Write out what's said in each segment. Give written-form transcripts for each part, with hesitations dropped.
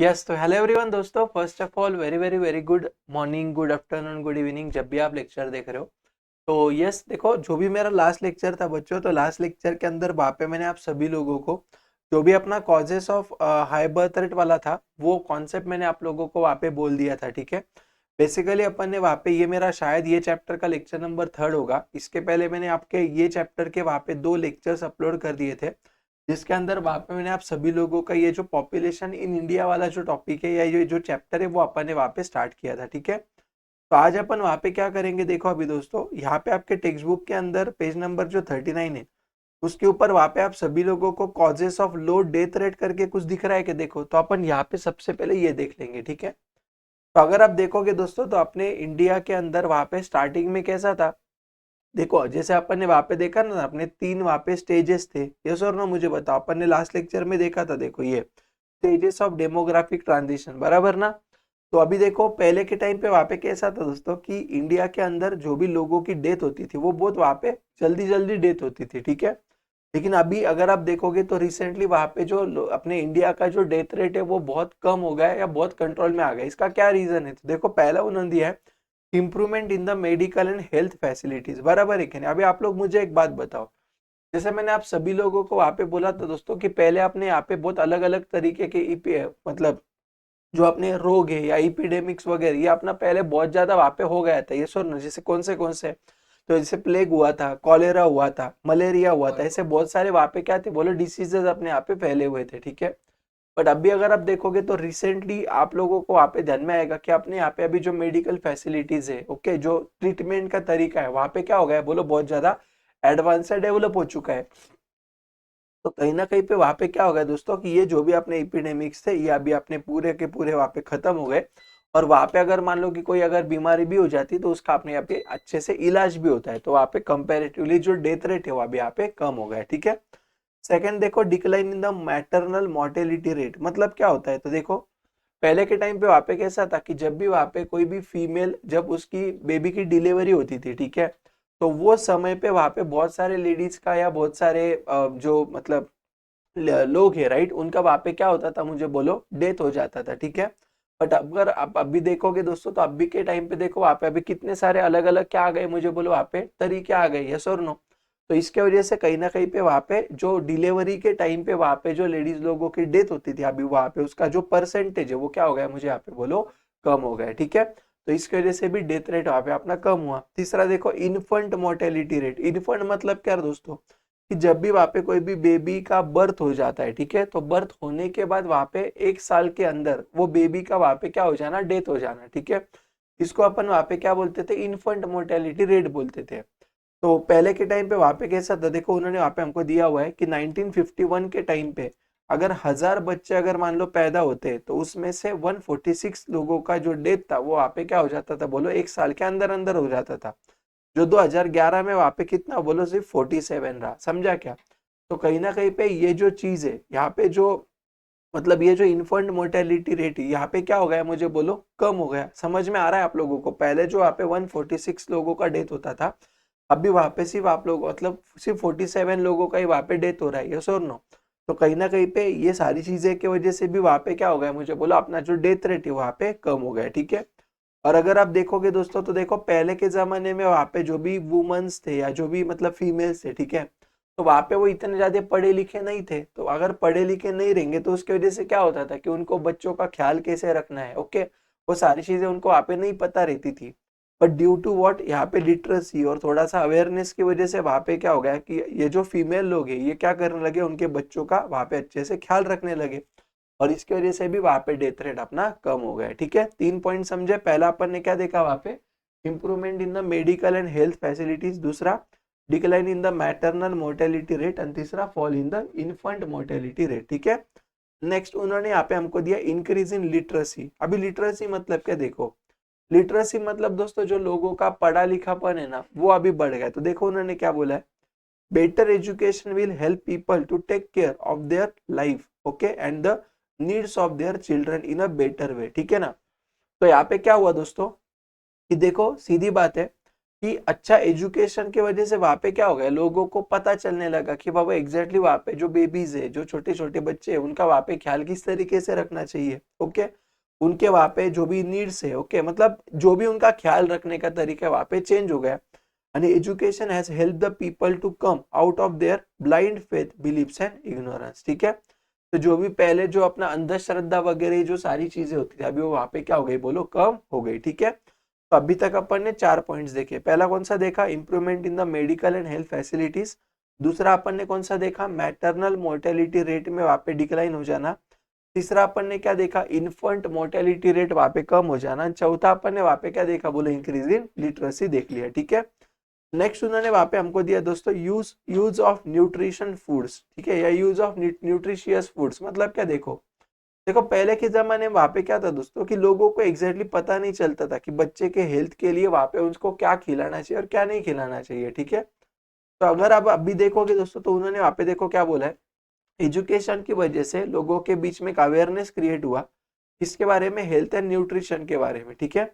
Yes तो hello everyone दोस्तों, first of all very very very good morning, good afternoon, good evening, जब भी आप लेक्चर देख रहे हो। तो यस देखो, जो भी मेरा लास्ट लेक्चर था बच्चों, तो लास्ट लेक्चर के अंदर वहाँ पे मैंने आप सभी लोगों को जो भी अपना causes of high birth rate वाला था वो कॉन्सेप्ट मैंने आप लोगों को वहाँ पे बोल दिया था। ठीक है, बेसिकली अपन ने वहाँ पे ये मेरा शायद ये चैप्टर का लेक्चर नंबर 3 होगा। इसके पहले मैंने आपके ये चैप्टर के वहाँ पे 2 लेक्चर्स अपलोड कर दिए थे, जिसके अंदर वहाँ पे मैंने आप सभी लोगों का ये जो पॉपुलेशन इन इंडिया वाला जो टॉपिक है या ये जो चैप्टर है वो अपन ने वहाँ पे स्टार्ट किया था। ठीक है, तो आज अपन वहाँ पे क्या करेंगे, देखो अभी दोस्तों यहाँ पे आपके टेक्स्ट बुक के अंदर पेज नंबर जो 39 है उसके ऊपर वहाँ पे आप सभी लोगों को causes of low death rate करके कुछ दिख रहा है कि देखो, तो अपन यहाँ पे सबसे पहले ये देख लेंगे। ठीक है, तो अगर आप देखोगे दोस्तों तो अपने इंडिया के अंदर वहाँ पे स्टार्टिंग में कैसा था, देखो जैसे अपन ने वहां पे देखा ना, अपने 3 वहां पे स्टेजेस थे। यस और नो मुझे बताओ, अपन ने लास्ट लेक्चर में देखा था, देखो ये स्टेजेस ऑफ डेमोग्राफिक ट्रांजिशन, बराबर ना। तो अभी देखो पहले के टाइम पे वहां पे कैसा था दोस्तों कि इंडिया के अंदर जो भी लोगों की डेथ होती थी वो बहुत वहां पे जल्दी जल्दी डेथ होती थी। ठीक है, लेकिन अभी अगर आप देखोगे तो रिसेंटली वहां पे जो अपने इंडिया का जो डेथ रेट है वो बहुत कम हो गया है या बहुत कंट्रोल में आ गया है। इसका क्या रीजन है, तो देखो पहला उन्होंने दिया है improvement in the medical and health facilities, बराबर है कि नहीं। अभी आप लोग मुझे एक बात बताओ, जैसे मैंने आप सभी लोगों को वहां पे बोला था दोस्तों कि पहले आपने यहाँ पे बहुत अलग अलग तरीके के मतलब जो अपने रोग है या इपिडेमिक्स वगैरह ये अपना पहले बहुत ज्यादा वहां पे हो गया था। ये सुन, जैसे कौन से, तो जैसे प्लेग हुआ था, कॉलेरा हुआ था, मलेरिया हुआ था, ऐसे बहुत सारे वहां पे क्या थे बोलो डिसीजेस अपने यहाँ पे फैले हुए थे। ठीक है, बट अभी अगर आप देखोगे तो रिसेंटली आप लोगों को वहां पे ध्यान में आएगा कि अपने यहाँ पे अभी जो मेडिकल फैसिलिटीज है, ओके, जो ट्रीटमेंट का तरीका है वहां पे क्या हो गया है बोलो, बहुत ज्यादा एडवांस डेवलप हो चुका है। तो कहीं ना कहीं पे वहां पे क्या हो गया दोस्तों कि ये जो भी अपने इपिडेमिक्स थे ये अभी अपने पूरे के पूरे वहां पे खत्म हो गए। और वहां पे अगर मान लो कि कोई अगर बीमारी भी हो जाती तो उसका अपने यहाँ पे अच्छे से इलाज भी होता है, तो वहां पे कंपेरेटिवली जो डेथ रेट है वो अभी यहाँ पे कम हो गया है। ठीक है, सेकंड देखो decline in the maternal mortality rate, मतलब क्या होता है, तो देखो पहले के टाइम पे वहां पे कैसा था कि जब भी वहां पे कोई भी फीमेल जब उसकी बेबी की डिलीवरी होती थी, ठीक है, तो वो समय पे वहां पे बहुत सारे लेडीज का या बहुत सारे जो मतलब लोग है राइट, उनका वहां पे क्या होता था मुझे बोलो, डेथ हो जाता था। ठीक है, बट अगर आप अभी देखोगे दोस्तों तो अभी के टाइम पे देखो वहां पे अभी कितने सारे अलग अलग क्या आ गए मुझे बोलो, वहां पे तरीके आ गए। यस और नो, तो इसके वजह से कहीं ना कहीं पे वहां पे जो डिलीवरी के टाइम पे वहां पे जो लेडीज लोगों की डेथ होती थी अभी वहां पे उसका जो परसेंटेज है वो क्या हो गया मुझे यहाँ पे बोलो, कम हो गया है। ठीक है, तो इसकी वजह से भी डेथ रेट वहां पे अपना कम हुआ। तीसरा देखो इन्फेंट मोर्टेलिटी रेट, इन्फेंट मतलब क्या है दोस्तों कि जब भी वहां पे कोई भी बेबी का बर्थ हो जाता है, ठीक है, तो बर्थ होने के बाद वहां पे 1 साल के अंदर वो बेबी का वहां पे क्या हो जाना, डेथ हो जाना। ठीक है, इसको अपन वहां पे क्या बोलते थे, इन्फेंट मोर्टेलिटी रेट बोलते थे। तो पहले के टाइम पे वहां पे कैसा था, देखो उन्होंने वहां पे हमको दिया हुआ है कि 1951 के टाइम पे अगर 1000 बच्चे अगर मान लो पैदा होते तो उसमें से 146 लोगों का जो डेथ था वो वहां पे क्या हो जाता था बोलो, 1 साल के अंदर अंदर हो जाता था। जो 2011 में वहां पे कितना बोलो, सिर्फ 47 रहा। समझा क्या, तो कहीं ना कहीं पे ये जो चीज है यहाँ पे जो मतलब ये जो इन्फेंट मोर्टेलिटी रेट है यहाँ पे क्या हो गया मुझे बोलो, कम हो गया। समझ में आ रहा है आप लोगों को, पहले जो यहाँ पे 146 लोगों का डेथ होता था अभी वहां पे सिर्फ आप लोग मतलब सिर्फ 47 लोगों का ही वहां पे डेथ हो रहा है। यस और नो, तो कहीं ना कहीं पे ये सारी चीजें की वजह से भी वहां पे क्या हो गया मुझे बोलो, अपना जो डेथ रेट है वहां पे कम हो गया है। ठीक है, और अगर आप देखोगे दोस्तों तो देखो पहले के जमाने में वहां पे जो भी वुमेन्स थे या जो भी मतलब फीमेल्स थे, ठीक है, तो वहां पे वो इतने ज्यादा पढ़े लिखे नहीं थे। तो अगर पढ़े लिखे नहीं रहेंगे तो उसकी वजह से क्या होता था कि उनको बच्चों का ख्याल कैसे रखना है, ओके, वो सारी चीजें उनको वहां पे नहीं पता रहती थी। बट ड्यू टू व्हाट, यहाँ पे लिटरेसी और थोड़ा सा अवेयरनेस की वजह से वहां पे क्या हो गया कि ये जो फीमेल लोग हैं ये क्या करने लगे, उनके बच्चों का वहां पे अच्छे से ख्याल रखने लगे, और इसकी वजह से भी वहां पे डेथ रेट अपना कम हो गया है। ठीक है, 3 पॉइंट समझे, पहला अपन ने क्या देखा वहां पे, improvement in the medical and health facilities, दूसरा decline in the maternal mortality rate, and तीसरा fall in the infant mortality rate. ठीक है, नेक्स्ट उन्होंने यहाँ पे हमको दिया इंक्रीज इन लिटरेसी। अभी लिटरेसी मतलब क्या, देखो लिटरेसी मतलब दोस्तों जो लोगों का पढ़ा लिखापन है ना वो अभी बढ़ गया है। तो देखो उन्होंने क्या बोला है, better education will help people to take care of their life, okay, and the needs of their children in a better way. ठीक है ना, तो यहाँ पे क्या हुआ दोस्तों कि देखो सीधी बात है, कि अच्छा एजुकेशन की वजह से वहां पे क्या हो गया, लोगों को पता चलने लगा कि बाबा एग्जैक्टली वहां पे जो बेबीज है, जो छोटे छोटे बच्चे हैं, उनका वहां पे ख्याल किस तरीके से रखना चाहिए। ओके, उनके वहां पे जो भी नीड्स है, ओके, मतलब जो भी उनका ख्याल रखने का तरीका वहां पे चेंज हो गया। And education has help the people to come out of their blind faith believes and ignorance. ठीक है, तो जो भी पहले जो अपना अंधश्रद्धा वगैरह जो सारी चीजें होती थी, अभी वो वहां पे क्या हो गई, बोलो कम हो गई। ठीक है, तो अभी तक अपन ने 4 पॉइंट्स देखे। पहला कौन सा देखा, improvement in the medical and health facilities. दूसरा अपन ने कौन सा देखा, मैटरनल मोर्टेलिटी रेट में वहां पे डिक्लाइन हो जाना। तीसरा अपन ने क्या देखा, इन्फेंट मोर्टेलिटी रेट वहां पे कम हो जाना। चौथा अपन ने वहां पे क्या देखा, बोलो इंक्रीज इन लिटरेसी देख लिया। ठीक है, नेक्स्ट उन्होंने वहां पे हमको दिया दोस्तों use use of nutrition foods. ठीक है, या यूज ऑफ न्यूट्रिशियस फूड्स, मतलब क्या, देखो देखो पहले के जमाने में वहां पे क्या था दोस्तों, कि लोगों को एग्जैक्टली पता नहीं चलता था कि बच्चे के हेल्थ के लिए वहां पे उसको क्या खिलाना चाहिए और क्या नहीं खिलाना चाहिए। ठीक है, तो अगर आप अभी देखोगे दोस्तों, तो उन्होंने वहां पे देखो क्या बोला है, एजुकेशन की वजह से लोगों के बीच में एक अवेयरनेस क्रिएट हुआ किसके बारे में, हेल्थ एंड न्यूट्रिशन के बारे में। ठीक है,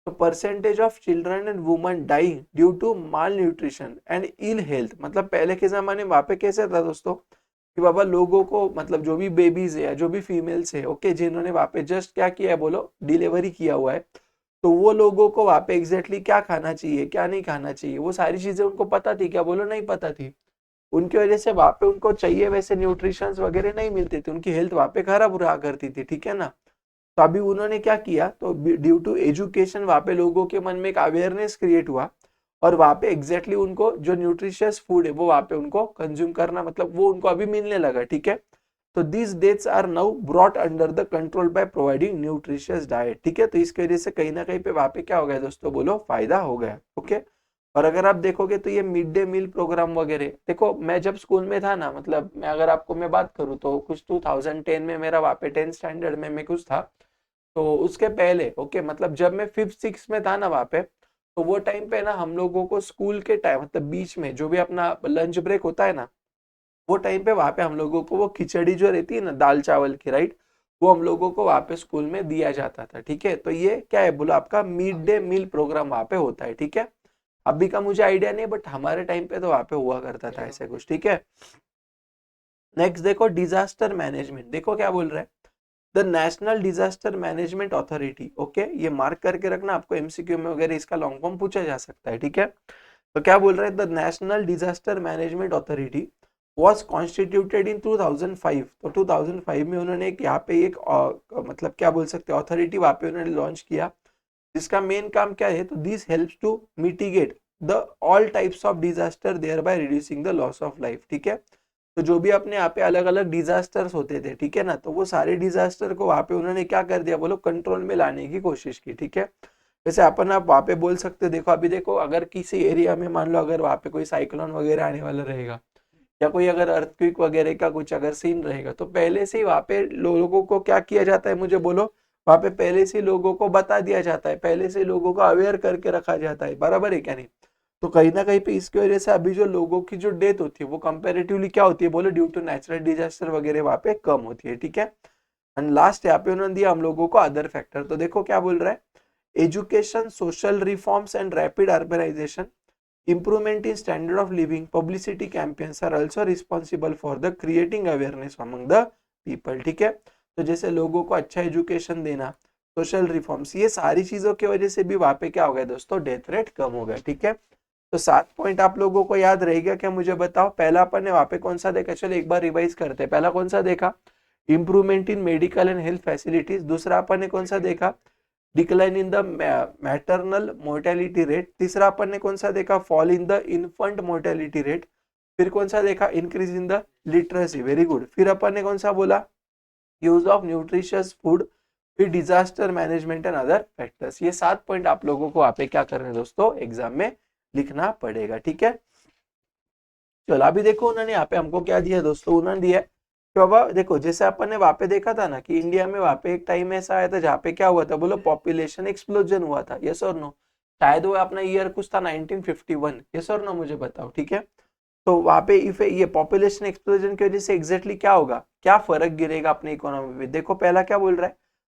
तो percentage of children and women dying due to malnutrition and ill health, मतलब पहले के जमाने में वहां पे कैसे था दोस्तों, कि बाबा लोगों को, मतलब जो भी बेबीज है या जो भी फीमेल्स है, ओके, जिन्होंने वहां पे जस्ट क्या किया है, बोलो डिलीवरी किया हुआ है, तो वो लोगों को वहां पे एग्जैक्टली क्या खाना चाहिए, क्या नहीं खाना चाहिए, वो सारी चीजें उनको पता थी क्या, बोलो नहीं पता थी। उनकी वजह से वहां पे उनको चाहिए वैसे न्यूट्रिशंस वगैरह नहीं मिलते थे, उनकी हेल्थ वहां पे खराब रहा करती थी। ठीक है ना, तो अभी उन्होंने क्या किया, तो ड्यू टू एजुकेशन वहां पे लोगों के मन में एक अवेयरनेस क्रिएट हुआ, और वहां पे एग्जैक्टली उनको जो न्यूट्रिशियस फूड है वो वहां पे उनको कंज्यूम करना, मतलब वो उनको अभी मिलने लगा। ठीक है, तो these deaths are now brought under the control by providing nutritious diet. ठीक है, तो इसकी वजह से कहीं ना कहीं पे वहां पे क्या हो गया दोस्तों, बोलो फायदा हो गया। ओके, और अगर आप देखोगे तो ये मिड डे मील प्रोग्राम वगैरह, देखो मैं जब स्कूल में था ना, मतलब मैं अगर आपको मैं बात करूँ तो कुछ 2010 में मेरा वहाँ पे 10th स्टैंडर्ड में मैं कुछ था, तो उसके पहले, ओके, मतलब जब मैं 5th 6th में था ना वहाँ पे, तो वो टाइम पे ना हम लोगों को स्कूल के टाइम, मतलब बीच में जो भी अपना लंच ब्रेक होता है ना, वो टाइम पे वहाँ पे हम लोगों को वो खिचड़ी जो रहती है ना दाल चावल की, राइट, वो हम लोगों को वहाँ पे स्कूल में दिया जाता था। ठीक है, तो ये क्या है, बोलो आपका मिड डे मील प्रोग्राम वहाँ पे होता है। ठीक है, अभी का मुझे आइडिया नहीं, बट हमारे टाइम पे तो वहाँ पे हुआ करता था ऐसे कुछ। ठीक है, नेक्स्ट देखो डिजास्टर मैनेजमेंट, देखो क्या बोल रहा है, the national disaster management authority. Okay, ये मार्क करके रखना, आपको एमसीक्यू में वगैरह इसका लॉन्ग फॉर्म पूछा जा सकता है। ठीक है, तो क्या बोल रहे हैं, the national disaster management authority was constituted इन 2005। तो 2005 में उन्होंने एक यहाँ पे एक मतलब क्या बोल सकते हैं, अथॉरिटी वहाँ पे उन्होंने लॉन्च किया, जिसका मेन काम क्या है, तो this helps to mitigate the all types of disaster thereby reducing the loss of life. ठीक है, तो जो भी अपने यहाँ पे अलग अलग डिजास्टर्स होते थे, ठीक है ना, तो वो सारे डिजास्टर को वहां पे उन्होंने क्या कर दिया, बोलो कंट्रोल में लाने की कोशिश की। ठीक है, जैसे अपन आप वहां पे बोल सकते, देखो अभी देखो अगर किसी एरिया में मान लो अगर वहां पे कोई साइक्लोन वगैरह आने वाला रहेगा, या कोई अगर अर्थक्वेक वगैरह का कुछ अगर सीन रहेगा, तो पहले से ही वहां पे लोगों को क्या किया जाता है, मुझे बोलो, वहां पे पहले से लोगों को बता दिया जाता है, पहले से लोगों को अवेयर करके रखा जाता है, बराबर है क्या नहीं। तो कहीं ना कहीं पे इसकी वजह से अभी जो लोगों की जो डेथ होती है वो कंपेरेटिवली क्या होती है, बोलो ड्यू टू नेचुरल डिजास्टर वगैरह वहां पे कम होती है। ठीक है, एंड लास्ट यहाँ पे उन्होंने दिया हम लोगों को अदर फैक्टर, तो देखो क्या बोल रहा है, education, social reforms and rapid urbanisation, improvement in standard of living, publicity campaigns are also responsible for the creating awareness among the people। ठीक है, तो जैसे लोगों को अच्छा एजुकेशन देना, सोशल रिफॉर्म्स, ये सारी चीजों की वजह से भी वहां पे क्या हो गया दोस्तों, डेथ रेट कम हो गया। ठीक है, तो 7 पॉइंट आप लोगों को याद रहेगा क्या, मुझे बताओ। पहला अपन ने वहां पे कौन सा देखा, चलो एक बार रिवाइज करते हैं। पहला कौन सा देखा, improvement in medical and health facilities. दूसरा अपन ने कौन सा देखा, decline in the maternal mortality rate. तीसरा अपन ने कौन सा देखा, fall in the infant mortality rate. फिर कौन सा देखा, increase in the literacy, very good. फिर अपन ने कौन सा बोला, यूज ऑफ न्यूट्रिशियस फूड। फिर disaster management and other factors. ये 7 पॉइंट आप लोगों को वहां पे क्या करना है दोस्तों, एग्जाम में लिखना पड़ेगा। ठीक है, चलो अभी देखो उन्होंने यहाँ पे हमको क्या दिया दोस्तों, उन्होंने दिया है कि बाबा देखो, जैसे अपन ने वहां पे देखा था ना कि इंडिया में वहां पे एक टाइम ऐसा आया था जहाँ पे क्या हुआ था, बोलो पॉपुलेशन एक्सप्लोजन हुआ था, यस और नो। शायद वो अपना ईयर कुछ था 1951, यस और नो, मुझे बताओ। ठीक है, तो वहां पे इफ ये पॉपुलेशन एक्सप्लोजन की वजह से एग्जैक्टली क्या होगा, क्या फर्क गिरेगा अपने इकोनॉमी में, देखो पहला क्या बोल रहा है,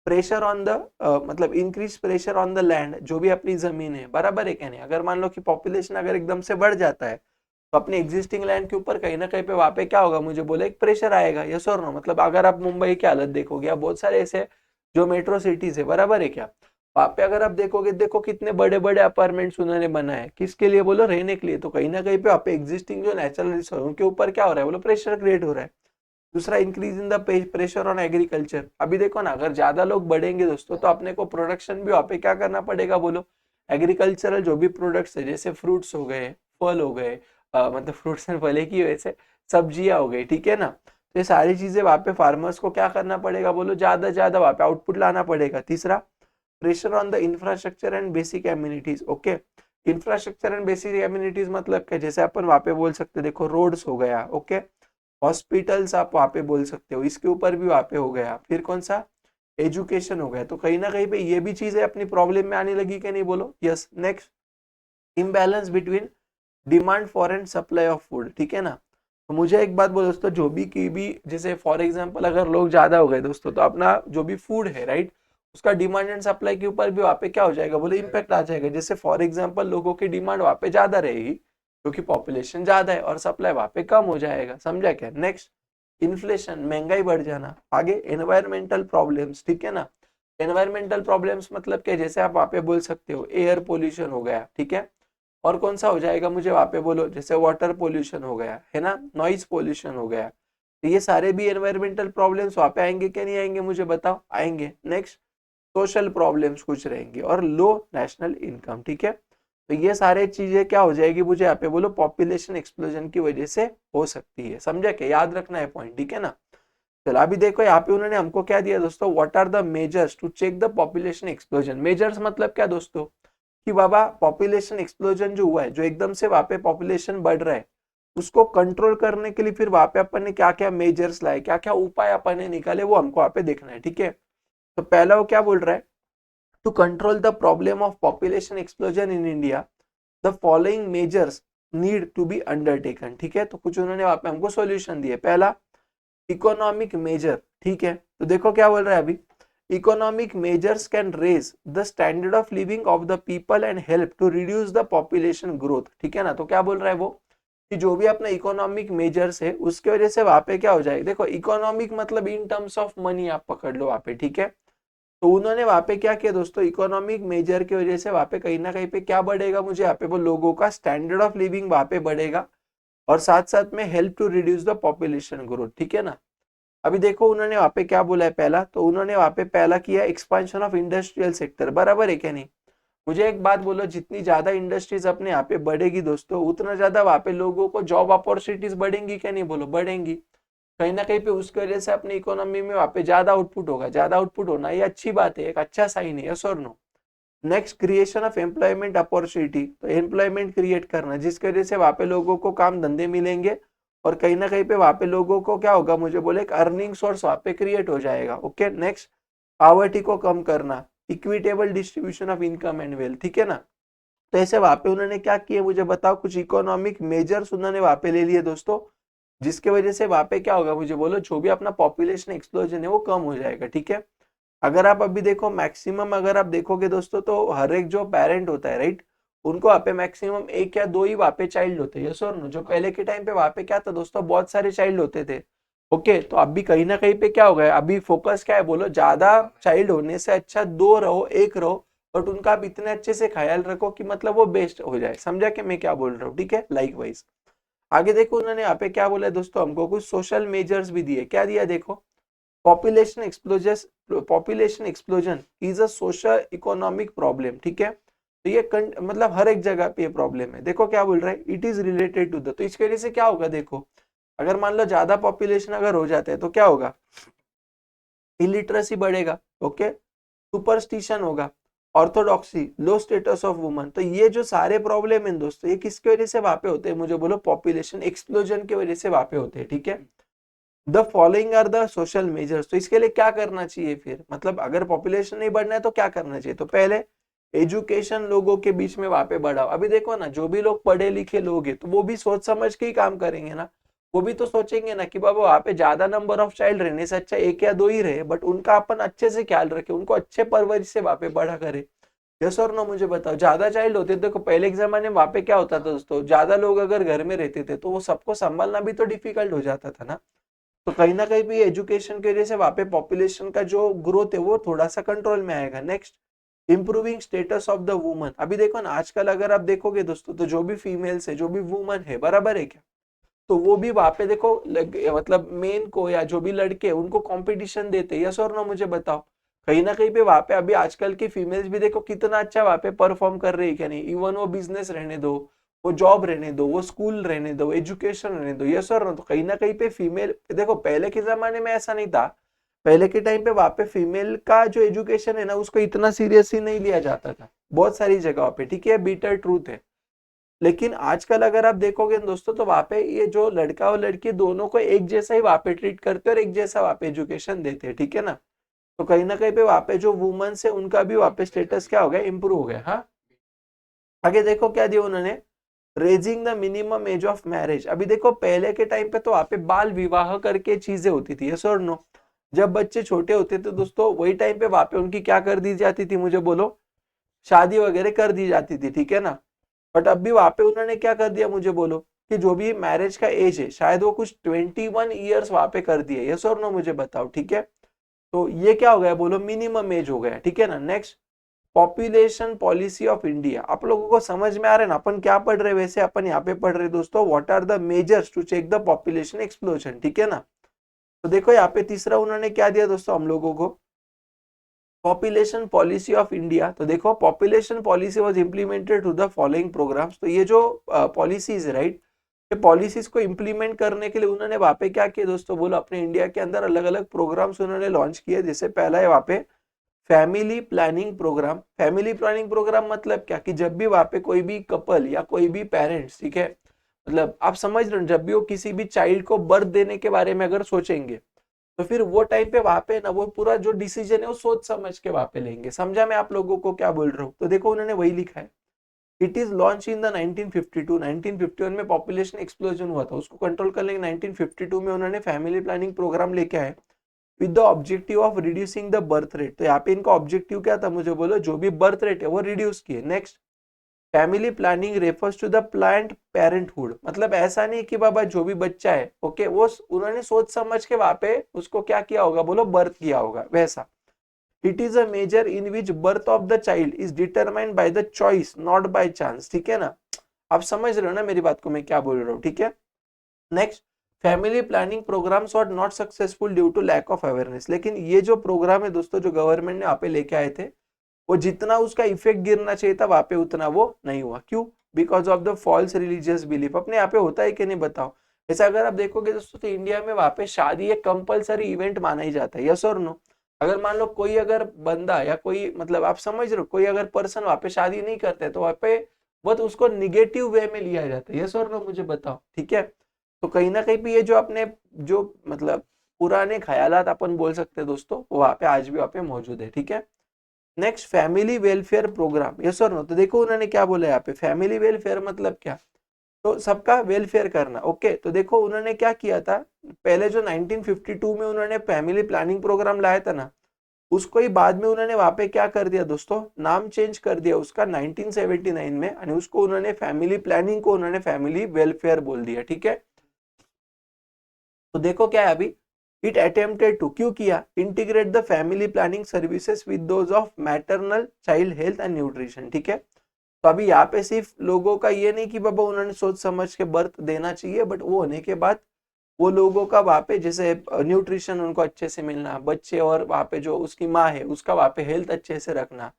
प्रेशर ऑन द मतलब increase pressure on the land, जो भी अपनी जमीन है, बराबर है क्या नहीं। अगर मान लो कि पॉपुलेशन अगर एकदम से बढ़ जाता है तो अपने एग्जिस्टिंग लैंड के ऊपर कहीं ना कहीं पे वहां पे क्या होगा, मुझे बोले एक प्रेशर आएगा, यस और नो। मतलब अगर आप मुंबई की हालत देखोगे या बहुत सारे ऐसे जो मेट्रो सिटीज है, बराबर है क्या, वहां पे अगर आप देखोगे, देखो कितने बड़े बड़े अपार्टमेंट्स उन्होंने बनाए, किसके लिए बोलो, रहने के लिए। तो कहीं ना कहीं पे वहां पे एग्जिस्टिंग जो नेचुरल रिसोर्स उनके ऊपर क्या हो रहा है बोलो, प्रेशर क्रिएट हो रहा है। दूसरा, increase in the pressure on agriculture. अभी देखो ना, अगर ज्यादा लोग बढ़ेंगे दोस्तों तो अपने को प्रोडक्शन भी वहां पे क्या करना पड़ेगा बोलो, एग्रीकल्चरल जो भी प्रोडक्ट्स है, जैसे फ्रूट्स हो गए, फल हो गए, मतलब फ्रूट्स एंड फल की वैसे सब्जियां हो गई, ठीक है ना। तो ये सारी चीजें वहां पे फार्मर्स को क्या करना पड़ेगा बोलो, ज्यादा ज्यादा वहां पे आउटपुट लाना पड़ेगा। तीसरा, pressure on the infrastructure and basic amenities. Okay, infrastructure and basic amenities मतलब क्या, जैसे अपन वहां पे बोल सकते हैं, देखो रोड्स हो गया, ओके, हॉस्पिटल्स आप वहां पे बोल सकते हो, इसके ऊपर भी वहां पे हो गया। फिर कौन सा, एजुकेशन हो गया। तो कहीं ना कहीं पे ये भी चीजें अपनी प्रॉब्लम में आने लगी कि नहीं बोलो, yes. Next, imbalance between demand for and supply of food, ठीक है ना। तो मुझे एक बात बोलो दोस्तों, जो भी की भी, जैसे फॉर एग्जांपल अगर लोग ज्यादा हो गए दोस्तों, तो अपना जो भी फूड है, राइट, उसका डिमांड एंड सप्लाई के ऊपर भी वहां पे क्या हो जाएगा बोले, इम्पैक्ट आ जाएगा। जैसे फॉर एग्जांपल लोगों की डिमांड वहां पे ज्यादा रहेगी क्योंकि पॉपुलेशन ज्यादा है, और सप्लाई वहां पे कम हो जाएगा, समझा क्या। नेक्स्ट, इन्फ्लेशन, महंगाई बढ़ जाना। आगे, एनवायरमेंटल प्रॉब्लम्स, ठीक है ना। एनवायरमेंटल प्रॉब्लम्स मतलब क्या, जैसे आप वहां पे बोल सकते हो एयर पोल्यूशन हो गया, ठीक है। और कौन सा हो जाएगा मुझे वहां पे बोलो, जैसे वाटर पोल्यूशन हो गया है ना, नॉइज पोल्यूशन हो गया। तो ये सारे भी एनवायरमेंटल प्रॉब्लम्स वहां पे आएंगे क्या नहीं आएंगे, मुझे बताओ, आएंगे। नेक्स्ट, सोशल प्रॉब्लम्स कुछ रहेंगे, और लो नेशनल इनकम, ठीक है। तो ये सारे चीजें क्या हो जाएगी मुझे यहाँ पे बोलो, पॉपुलेशन एक्सप्लोजन की वजह से हो सकती है, समझा क्या, याद रखना है पॉइंट, ठीक है ना। चलो अभी देखो यहाँ पे उन्होंने हमको क्या दिया दोस्तों, what are the measures to check the population explosion. Measures मतलब क्या दोस्तों, कि बाबा पॉपुलेशन एक्सप्लोजन जो हुआ है, जो एकदम से वहां पे पॉपुलेशन बढ़ रहा है, उसको कंट्रोल करने के लिए फिर वहां पे अपन ने क्या क्या मेजर्स लाए, क्या क्या उपाय अपन ने निकाले, वो हमको वहां पे देखना है, ठीक है। तो पहला वो क्या बोल रहा है, to control the problem of population explosion in India the following measures need to be undertaken, ठीक है। तो कुछ उन्होंने वहां पे हमको सॉल्यूशन दिए। पहला, इकोनॉमिक मेजर, ठीक है। तो देखो क्या बोल रहा है अभी, economic measures can raise the standard of living of the people and help to reduce the population growth, ठीक है ना। तो क्या बोल रहा है वो, कि जो भी अपना इकोनॉमिक मेजर्स है उसके वजह से वहां पे क्या हो जाएगा, देखो इकोनॉमिक मतलब इन टर्म्स ऑफ मनी आप पकड़ लो वहां पे, ठीक है। तो उन्होंने वहां पे क्या किया दोस्तों, इकोनॉमिक मेजर की वजह से वहां पे कहीं ना कहीं पे क्या बढ़ेगा, मुझे यहाँ पे वो लोगों का स्टैंडर्ड ऑफ लिविंग वहां पे बढ़ेगा, और साथ साथ में help to reduce the population growth, ठीक है ना। अभी देखो उन्होंने वहां पे क्या बोला है, पहला तो उन्होंने वहां पे पहला किया एक्सपांशन ऑफ इंडस्ट्रियल सेक्टर, बराबर है क्या नहीं। मुझे एक बात बोलो, जितनी ज्यादा इंडस्ट्रीज अपने यहाँ पे बढ़ेगी दोस्तों, उतना ज्यादा वहां पे लोगों को जॉब अपॉर्चुनिटीज बढ़ेंगी क्या नहीं बोलो, बढ़ेंगी। कहीं ना कहीं पे उसकी वजह से अपनी इकोनॉमी में वहां पे ज्यादा आउटपुट होगा, ज्यादा आउटपुट होना ये अच्छी बात है, एक अच्छा साइन है, यस और no. Next, creation of employment opportunity, तो एम्प्लॉयमेंट क्रिएट करना जिसकी वजह से वहां पे लोगों को काम धंधे मिलेंगे, और कहीं ना कहीं पे वहां पे लोगों को क्या होगा, मुझे बोले एक अर्निंग सोर्स वहां पे क्रिएट हो जाएगा। ओके, नेक्स्ट, पॉवर्टी को कम करना, equitable distribution of income and wealth, ठीक है ना। तो ऐसे वहां पे उन्होंने क्या किया मुझे बताओ, कुछ इकोनॉमिक मेजर्स उन्होंने वहां पे ले लिए दोस्तों, जिसके वजह से वहां पे क्या होगा मुझे बोलो, जो भी अपना पॉपुलेशन एक्सप्लोजन है वो कम हो जाएगा, ठीक है। अगर आप अभी देखो मैक्सिमम अगर आप देखोगे दोस्तों, तो हर एक जो पेरेंट होता है, राइट, उनको वहां पे मैक्सिमम एक या दो ही वहां पे चाइल्ड होते हैं, यस और नो। जो पहले के टाइम पे वहां पे क्या था दोस्तों, बहुत सारे चाइल्ड होते थे। ओके, तो अभी कहीं ना कहीं पे क्या हो गया, अभी फोकस क्या है बोलो, ज्यादा चाइल्ड होने से अच्छा दो रहो, एक रहो, बट उनका आप इतने अच्छे से ख्याल रखो कि मतलब वो बेस्ट हो जाए, समझा कि मैं क्या बोल रहा हूँ, ठीक है। लाइक वाइज आगे देखो उन्होंने यहाँ पे क्या बोला है दोस्तों, हमको कुछ सोशल मेजर्स भी दिए, क्या दिया देखो, population explosion is a social economic problem, ठीक है। तो ये मतलब हर एक जगह पे ये प्रॉब्लम है। देखो क्या बोल रहा है, it is related to the, तो इसके वजह से क्या होगा देखो, अगर मान लो ज्यादा पॉपुलेशन अगर हो जाते हैं तो क्या होगा, इलिटरेसी बढ़ेगा, ओके, सुपरस्टिशन होगा, orthodoxy, low status of woman. तो ये जो सारे प्रॉब्लम है दोस्तों, ये किसकी वजह से वहां पे होते हैं, मुझे बोलो पॉपुलेशन एक्सप्लोजन की वजह से वहां पे होते हैं, ठीक है। The following are the social measures, तो इसके लिए क्या करना चाहिए फिर, मतलब अगर पॉपुलेशन नहीं बढ़ना है तो क्या करना चाहिए, तो पहले एजुकेशन लोगों के बीच में वहां पे बढ़ाओ। अभी देखो ना, जो भी लोग पढ़े लिखे लोग हैं तो वो भी सोच समझ के ही काम करेंगे ना, वो भी तो सोचेंगे ना कि बाबा वहां पे ज्यादा नंबर ऑफ चाइल्ड रहने से अच्छा एक या दो ही रहे, बट उनका अपन अच्छे से ख्याल रखे, उनको अच्छे परवरिश से वहां पे बड़ा करे। यस और नो मुझे बताओ। ज्यादा चाइल्ड होते थे, देखो पहले के जमाने में वहां पे क्या होता था दोस्तों, ज्यादा लोग अगर घर में रहते थे तो वो सबको संभालना भी तो डिफिकल्ट हो जाता था ना। तो कहीं ना कहीं भी एजुकेशन की वजह से वहां पे पॉपुलेशन का जो ग्रोथ है वो थोड़ा सा कंट्रोल में आएगा। Next, improving status of the woman. अभी देखो ना आजकल अगर आप देखोगे दोस्तों, तो जो भी फीमेल्स है, जो भी वुमन है, बराबर है क्या, तो वो भी वहां पे देखो मतलब मेन को या जो भी लड़के उनको कंपटीशन देते। यस और नो मुझे बताओ। कहीं ना कहीं पे वहां पे अभी आजकल की फीमेल्स भी देखो कितना अच्छा वहां पे परफॉर्म कर रही है क्या नहीं। इवन वो बिजनेस रहने दो, वो जॉब रहने दो, वो स्कूल रहने दो, एजुकेशन रहने दो। यस और नो। तो कहीं ना कहीं पे फीमेल, देखो पहले के जमाने में ऐसा नहीं था। पहले के टाइम पे वहां पे फीमेल का जो एजुकेशन है ना उसको इतना सीरियसली नहीं लिया जाता था बहुत सारी जगहों पे, ठीक है, बीटर ट्रूथ है। लेकिन आजकल अगर आप देखोगे दोस्तों, तो वहां पे ये जो लड़का और लड़की दोनों को एक जैसा ही वहां पे ट्रीट करते हैं और एक जैसा वहां पे एजुकेशन देते हैं, ठीक है ना। तो कहीं ना कहीं पे वहां पे जो वुमेन्स है उनका भी वहां पे स्टेटस क्या हो गया, इंप्रूव हो गया। हाँ, आगे देखो क्या दिया उन्होंने, raising the minimum age of marriage. अभी देखो पहले के टाइम पे तो वहां पे बाल विवाह करके चीजें होती थी, यस और नो। जब बच्चे छोटे होते थे दोस्तों, वही टाइम पे वहां पे उनकी क्या कर दी जाती थी, मुझे बोलो, शादी वगैरह कर दी जाती थी, ठीक है ना। बट अब भी वहां पे उन्होंने क्या कर दिया, मुझे बोलो, कि जो भी मैरिज का एज है शायद वो कुछ 21 ईयर्स वहां पे कर दिए। यस और नो मुझे बताओ, ठीक है। तो ये क्या हो गया, बोलो, मिनिमम एज हो गया, ठीक है ना। Next, population policy of India. आप लोगों को समझ में आ रहा है ना अपन क्या पढ़ रहे हैं, वैसे अपन यहाँ पे पढ़ रहे दोस्तों, what are the measures to check the population explosion, ठीक है ना। तो देखो यहाँ पे तीसरा उन्होंने क्या दिया दोस्तों हम लोगों को, पॉपुलेशन पॉलिसी ऑफ इंडिया। तो देखो population policy was implemented to the following programmes. तो ये जो पॉलिसीज है राइट, ये पॉलिसीज को इंप्लीमेंट करने के लिए उन्होंने वहां पे क्या किया दोस्तों, बोलो, अपने इंडिया के अंदर अलग अलग प्रोग्राम्स उन्होंने लॉन्च किए। जैसे पहला है वहां पे family planning programme. Family planning programme मतलब क्या, कि जब भी वहां पे कोई भी कपल या कोई भी पेरेंट्स, ठीक है, मतलब आप समझ रहे हो, जब भी वो किसी भी चाइल्ड को बर्थ देने के बारे में अगर सोचेंगे, तो फिर वो टाइम पे वहां पे ना वो पूरा जो डिसीजन है वो सोच समझ के वहां पे लेंगे। समझा मैं आप लोगों को क्या बोल रहा हूँ। तो देखो उन्होंने वही लिखा है, it is launch in the 1952। 1951 में पॉपुलेशन एक्सप्लोजन हुआ था, उसको कंट्रोल करने के 1952 में उन्होंने फैमिली प्लानिंग प्रोग्राम लेके आए with the objective of reducing the birth rate. तो यहाँ पे इनका ऑब्जेक्टिव क्या था, मुझे बोलो, जो भी बर्थ रेट है वो रिड्यूस किए। Next, family planning refers to the planned parenthood. मतलब ऐसा नहीं कि बाबा जो भी बच्चा है, ओके, वो उन्होंने सोच समझ के वहां पे उसको क्या किया होगा, बोलो, बर्थ किया होगा, वैसा। It is a measure in which birth of the child is determined by the choice not by chance, ठीक है ना। आप समझ रहे हो ना मेरी बात को, मैं क्या बोल रहा हूँ, ठीक है। Next, family planning programmes are not successful due to lack of awareness. लेकिन ये जो प्रोग्राम है दोस्तों, जो गवर्नमेंट ने यहाँ पे लेके आए थे, वो जितना उसका इफेक्ट गिरना चाहिए था वहां पे उतना वो नहीं हुआ। क्यों? Because of the false religious belief. अपने यहाँ पे होता है कि नहीं बताओ। ऐसा अगर आप देखोगे दोस्तों, तो इंडिया में वहां पे शादी एक कंपलसरी इवेंट माना ही जाता है, यस और नो। अगर मान लो कोई अगर बंदा या कोई, मतलब आप समझ रहे हो, कोई अगर पर्सन वहां पे शादी नहीं करते तो वहां पे बहुत उसको निगेटिव वे में लिया जाता है, यस और नो मुझे बताओ, ठीक है। तो कहीं ना कहीं भी ये जो अपने जो मतलब पुराने ख्यालात अपन बोल सकते हैं दोस्तों, वो वहां पे आज भी वहां पे मौजूद है, ठीक है। Next, family welfare programme, yes और नो। तो देखो उन्होंने क्या बोला यहाँ पे, फैमिली वेलफेयर मतलब क्या, तो सबका वेलफेयर करना, ओके। तो देखो उन्होंने क्या किया था, पहले जो 1952 में उन्होंने फैमिली प्लानिंग प्रोग्राम लाया था ना, उसको ही बाद में उन्होंने वहां पे क्या कर दिया दोस्तों, नाम चेंज कर दिया उसका 1979 में, और उसको उन्होंने फैमिली प्लानिंग को उन्होंने फैमिली वेलफेयर बोल दिया, ठीक है। तो देखो क्या है अभी, इट अटेम्प्टेड टू, क्यों किया, integrate the family planning services with those of maternal child health and nutrition, ठीक है। तो अभी यहाँ पे सिर्फ लोगों का ये नहीं कि बाबा उन्होंने सोच समझ के बर्थ देना चाहिए, बट वो होने के बाद वो लोगों का वहाँ पे जैसे न्यूट्रिशन उनको अच्छे से मिलना, बच्चे और वहाँ पे जो उसकी माँ है उसका वहाँ पे हेल्थ अच्छे से रखना,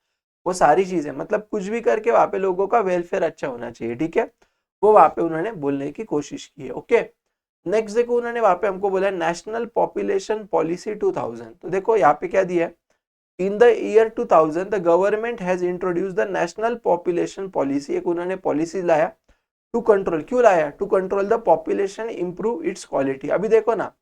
वो सारी चीजें, मतलब कुछ भी करके वहाँ पे लोगों का वेलफेयर अच्छा होना चाहिए, ठीक है। वो वहाँ पे उन्होंने बोलने की कोशिश की है, ओके। नेक्स्ट देखो उन्होंने वहां पे हमको बोला नेशनल पॉपुलेशन पॉलिसी 2000। तो देखो यहाँ पे क्या दिया है, in the year 2000 the government has introduce the national population policy. एक उन्होंने पॉलिसी लाया टू कंट्रोल, क्यों लाया, to control the population, improve its quality. अभी देखो ना,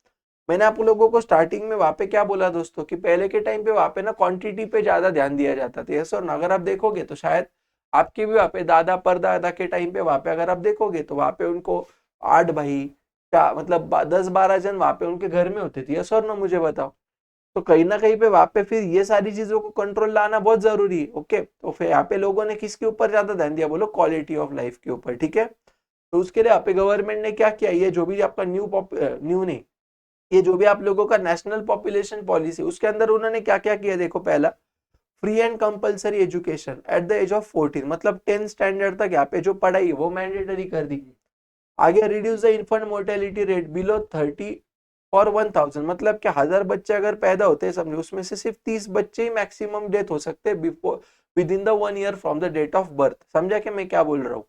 मैंने आप लोगों को स्टार्टिंग में वहां पे क्या बोला दोस्तों, कि पहले के टाइम पे वहां पे ना क्वांटिटी पे ज्यादा ध्यान दिया जाता था, यस। और अगर आप देखोगे तो शायद आपके भी वहां पे दादा परदादा के टाइम पे वहां पे अगर आप देखोगे तो वहां पे उनको 8 भाई, क्या मतलब 10-12 जन वहां पे उनके घर में होते थे, यस और नो मुझे बताओ। तो कहीं ना कहीं पे वहां पे फिर ये सारी चीजों को कंट्रोल लाना बहुत जरूरी है। ओके, तो फिर यहाँ पे लोगों ने किसके ऊपर ज्यादा ध्यान दिया, बोलो क्वालिटी ऑफ लाइफ के ऊपर, ठीक है। तो उसके लिए यहाँ पे गवर्नमेंट ने क्या किया, ये जो भी आपका न्यू नहीं, ये जो भी आप लोगों का नेशनल पॉपुलेशन पॉलिसी, उसके अंदर उन्होंने क्या क्या किया, देखो पहला free and compulsory education at the age of 14, मतलब 10 स्टैंडर्ड तक यहाँ पे जो पढ़ाई है वो मैंडेटरी कर दी। आगे reduce the infant mortality rate below 30 for 1000, मतलब कि 1000 बच्चे अगर पैदा होते हैं समझो, उसमें से सिर्फ 30 बच्चे ही मैक्सिमम डेथ हो सकते हैं before within the 1 year from the date of birth. समझा कि मैं क्या बोल रहा हूँ।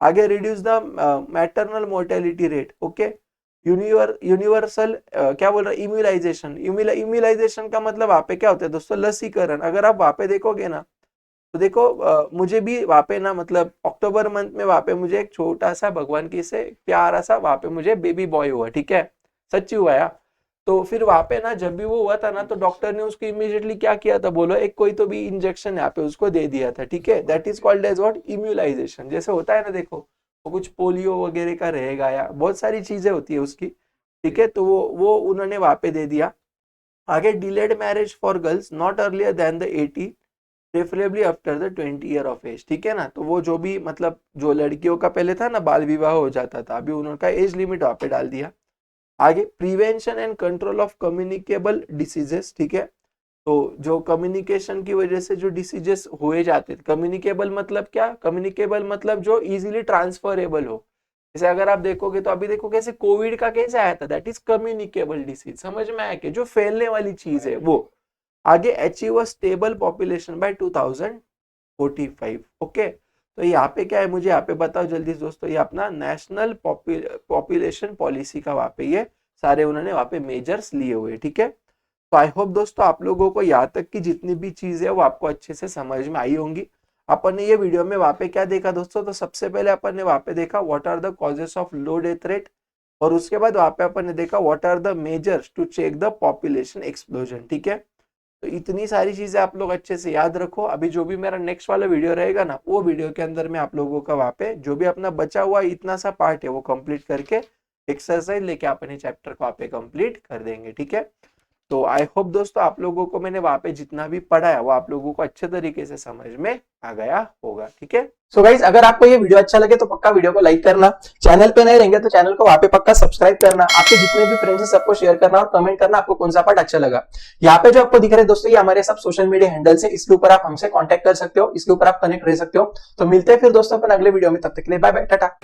आगे reduce the maternal mortality rate, okay. Universal क्या बोल रहा है, इम्यूलाइजेशन। इम्यूलाइजेशन का मतलब वहां पे क्या होता है दोस्तों, लसीकरण। अगर आप वहां पे देखोगे ना, तो देखो मुझे भी वहां पे ना, मतलब अक्टूबर मंथ में वहां पे मुझे एक छोटा सा भगवान की से प्यारा सा वहां पे मुझे बेबी बॉय हुआ, ठीक है, सच्ची हुआ यार। तो फिर वहां पे ना जब भी वो हुआ था ना, तो डॉक्टर ने उसको इमीडिएटली क्या किया था, बोलो एक कोई तो भी इंजेक्शन यहाँ पे उसको दे दिया था, ठीक है। That is called as what, immunisation. जैसे होता है ना, देखो वो कुछ पोलियो वगैरह का रहेगा या बहुत सारी चीजें होती है उसकी, ठीक है। तो वो उन्होंने वहां पे दे दिया। आगे delayed marriage for girls not earlier than the 80, preferably after the 20 year of age, ठीक है ना। तो वो जो भी मतलब जो लड़कियों का पहले था ना, बाल विवाह हो जाता था, अभी उन्होंने एज लिमिट वहां पे डाल दिया। आगे prevention and control of communicable diseases, ठीक है। तो जो कम्युनिकेशन की वजह से जो डिसीजेस हुए जाते थे, कम्युनिकेबल मतलब क्या, कम्युनिकेबल मतलब जो इजीली ट्रांसफरेबल हो। जैसे अगर आप देखोगे तो अभी देखो कैसे कोविड का कैसे आया था, दैट इज कम्युनिकेबल डिसीज। समझ में आया कि जो फैलने वाली चीज है वो। आगे achieve a stable population bye 2045, okay. तो यहाँ पे क्या है, मुझे यहाँ पे बताओ जल्दी से दोस्तों, ये अपना नेशनल पॉपुलेशन पॉलिसी का वहां पे ये सारे उन्होंने वहां पे मेजर्स लिए हुए, ठीक है। तो आई होप दोस्तों आप लोगों को यहाँ तक की जितनी भी चीजें है वो आपको अच्छे से समझ में आई होंगी। अपन ने ये वीडियो में वहां पे क्या देखा दोस्तों, तो सबसे पहले अपन ने वहां पे देखा what are the causes of low death rate, और उसके बाद वहां पे अपन ने देखा what are the measures to check the population explosion, ठीक है। तो इतनी सारी चीजें आप लोग अच्छे से याद रखो। अभी जो भी मेरा नेक्स्ट वाला वीडियो रहेगा ना, वो वीडियो के अंदर मैं आप लोगों का वहां पे जो भी अपना बचा हुआ इतना सा पार्ट है वो कंप्लीट करके एक्सरसाइज लेके अपने चैप्टर को वहां पे कंप्लीट कर देंगे, ठीक है। तो आई होप दोस्तों आप लोगों को मैंने वहां पे जितना भी पढ़ा है वो आप लोगों को अच्छे तरीके से समझ में आ गया होगा, ठीक है। सो गाइज अगर आपको ये वीडियो अच्छा लगे तो पक्का वीडियो को लाइक करना, चैनल पे नए रहेंगे तो चैनल को वहां पे पक्का सब्सक्राइब करना, आपके जितने भी फ्रेंड्स हैं सबको शेयर करना और कमेंट करना आपको कौन सा पार्ट अच्छा लगा। यहाँ पे जो आपको दिख रहे हैं दोस्तों, ये हमारे सब सोशल मीडिया हैंडल्स है, इसके ऊपर आप हमसे कांटेक्ट कर सकते हो, इसके ऊपर आप कनेक्ट रह सकते हो। तो मिलते हैं फिर दोस्तों अपन अगले वीडियो में, तब तक के लिए बाय बाय, टाटा।